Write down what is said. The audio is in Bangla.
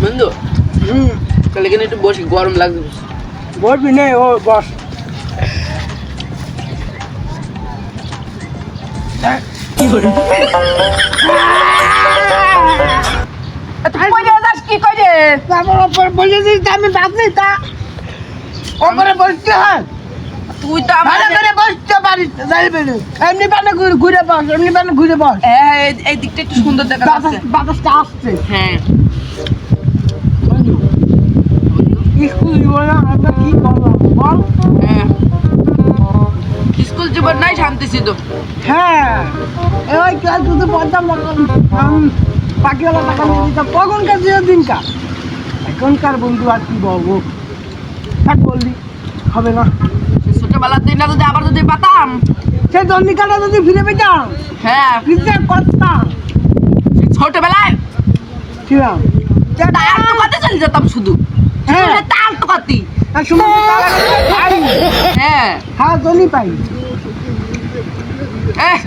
বন্ধু তাহলে এখানে একটু বসি, গরম লাগবে। বসবি নে, ও বস। কি করে কই যাস, কি কই রে? আমার উপর বলে দিস আমি ভাবলি তা ওপরে বসতে হয়। তুই তো আমার ভালো করে বসতে পারিস যাইবে না। এমনি পানে ঘুরে বস, এমনি পানে ঘুরে বস। হ্যাঁ, এই দিকটা একটু সুন্দর দেখা যাচ্ছে। বাতাসটা আসছে। হ্যাঁ, স্কুল জীবনে আমরা কি করলাম বল? হ্যাঁ, স্কুল জীবন নাই শান্তি ছিল। হ্যাঁ, ওই ক্লাস যদি পড়তাম পাখিওয়ালা টাকা নিয়ে দিতাম, তখনকার যে দিনকার। এখনকার বন্ধু আর কি বলবো, থাক বললি হবে না। ছোটবেলার দিনটা যদি আবার যদি পাতাম, সেই জন্মিকাটা যদি ফিরে পেতাম, হ্যাঁ, ফিরতে করতাম ছোটবেলায় ছিলাম। তার তো কাতে চলে যেতাম শুধু। হ্যাঁ। তার তো কাতি। তার সময় তো তারা পাই, হ্যাঁ, হ্যাঁ জনি পাই। হ্যাঁ,